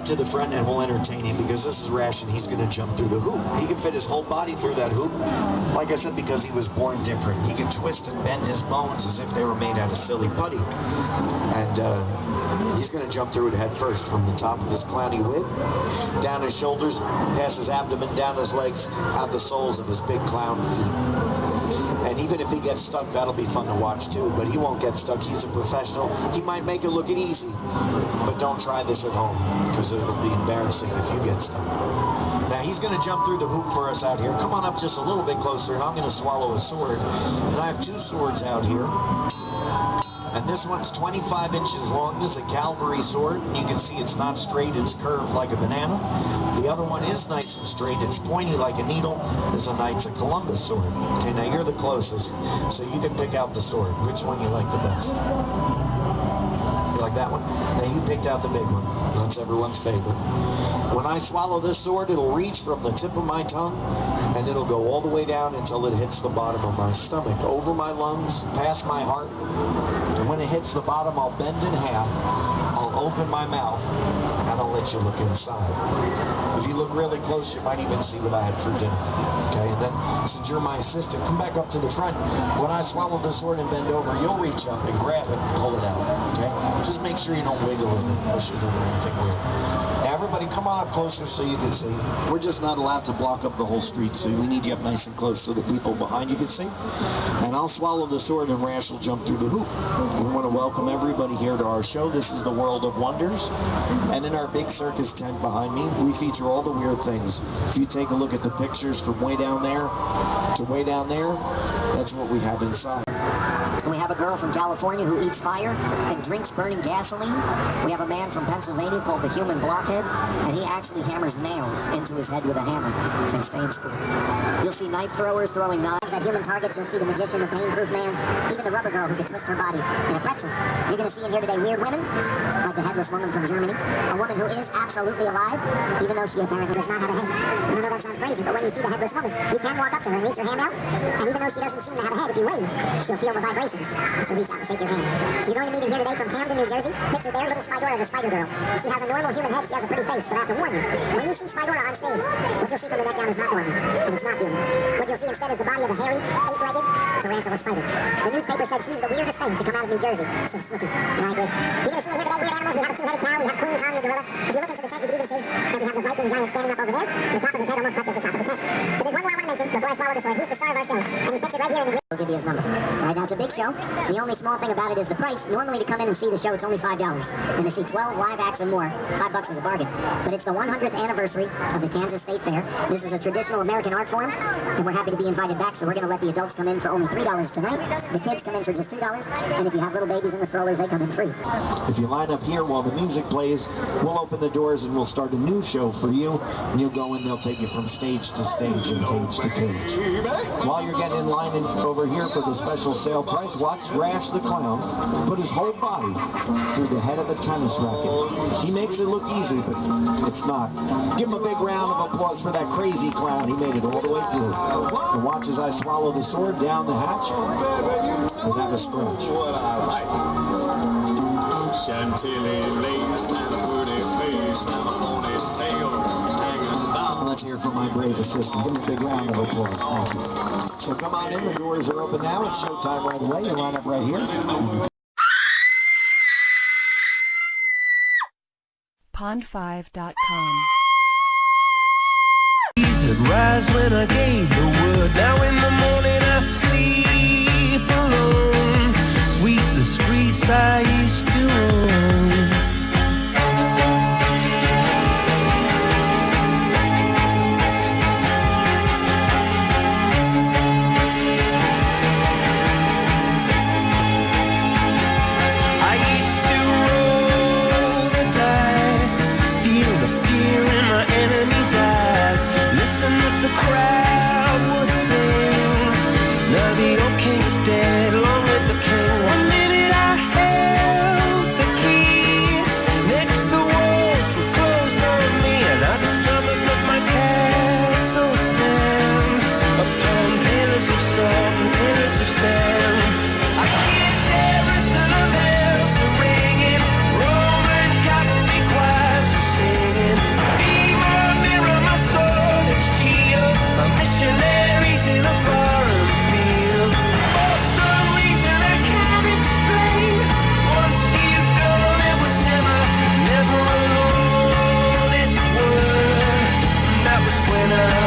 To the front and we'll entertain him because this is Rash and he's going to jump through the hoop. He can fit his whole body through that hoop. Like I said, because he was born different. He can twist and bend his bones as if they were made out of silly putty. And he's going to jump through it head first from the top of his clowny wig, down his shoulders, past his abdomen, down his legs, out the soles of his big clown feet. And even if he gets stuck, that'll be fun to watch too. But he won't get stuck. He's a professional. He might make it look easy, but don't try this at home because it'll be embarrassing if you get stuck. Now he's going to jump through the hoop for us out here. Come on up just a little bit closer, and I'm going to swallow a sword. And I have two swords out here. And this one's 25 inches long. This is a cavalry sword. And you can see it's not straight. It's curved like a banana. The other one is nice and straight. It's pointy like a needle. It's a Knights of Columbus sword. Okay, now you're the closest. So you can pick out the sword. Which one you like the best? You like that one? Now you picked out the big one. That's everyone's favorite. When I swallow this sword, it'll reach from the tip of my tongue, and it'll go all the way down until it hits the bottom of my stomach, over my lungs, past my heart. And when it hits the bottom, I'll bend in half, I'll open my mouth, and I'll let you look inside. If you look really close, you might even see what I had for dinner. Okay, and then, since you're my assistant, come back up to the front. When I swallow the sword and bend over, you'll reach up and grab it and pull it out. Okay? Just make sure you don't wiggle with it, push it, or anything weird. Now, everybody, come on up closer so you can see. We're just not allowed to block up the whole street, so we need you up nice and close so the people behind you can see. And I'll swallow the sword and Rash will jump through the hoop. We want to welcome everybody here to our show. This is the World of Wonders. And in our big circus tent behind me, we feature all the weird things. If you take a look at the pictures from way down there to way down there, that's what we have inside. We have a girl from California who eats fire and drinks burning gasoline. We have a man from Pennsylvania called the Human Blockhead, and he actually hammers nails into his head with a hammer. They stay in school. You'll see knife throwers throwing knives at human targets. You'll see the magician, the pain-proof man, even the rubber girl who can twist her body in a pretzel. You're going to see in here today weird women, like the headless woman from Germany, a woman who is absolutely alive, even though she apparently does not have a head. I know that sounds crazy, but when you see the headless woman, you can walk up to her and reach your hand out, and even though she doesn't seem to have a head, if you wave, she'll feel the vibrations. She'll reach out and shake your hand. You're going to meet in here today from Camden, New Jersey. Picture there, little Spidora, the Spider Girl. She has a normal human head. She has a pretty face, but I have to warn you, when you see Spidora on stage, what you'll see from the neck down is not normal, and it's not human. What you'll see instead is the body of a hairy, eight-legged tarantula spider. The newspaper said she's the weirdest thing to come out of New Jersey, said Snooki, and I agree. You're going to see in here today weird animals. We have a two-headed cow. We have Queen Kong the gorilla. If you look into the tent, you can even see that we have the Viking giant standing up over there. The top of his head almost touches the top of the tent. But there's one more I want to mention before I swallow the sword. He's the star of our show, and he's pictured right here in the green. We'll give you his number. All right, now it's a big show. The only small thing about it is the price. Normally to come in and see the show, it's only $5. And to see 12 live acts and more, $5 is a bargain. But it's the 100th anniversary of the Kansas State Fair. This is a traditional American art form, and we're happy to be invited back, so we're going to let the adults come in for only $3 tonight. The kids come in for just $2, and if you have little babies in the strollers, they come in free. If you line up here while the music plays, we'll open the doors and we'll start a new show for you. And you'll go in, they'll take you from stage to stage and cage to cage. While you're getting in line over here for the special sale price, watch Rash the Clown put his whole body through the head of a tennis racket. He makes it look easy, but it's not. Give him a big round of applause for that crazy clown. He made it all the way through. And watch as I swallow the sword down the hatch without a scratch. Chantilly lace and a pretty face and a ponytail hanging down. Let's hear from my brave assistant. Give him a big round of applause. Thank you. So come on in. The doors are open now. It's showtime right away. You line up right here. Pond5.com. Would rise when I gave the word. Now in the morning I sleep alone. Sweep the streets I used to own. I used to roll the dice, feel the fear in my enemy's eyes. Listen as the crowd would sing. when I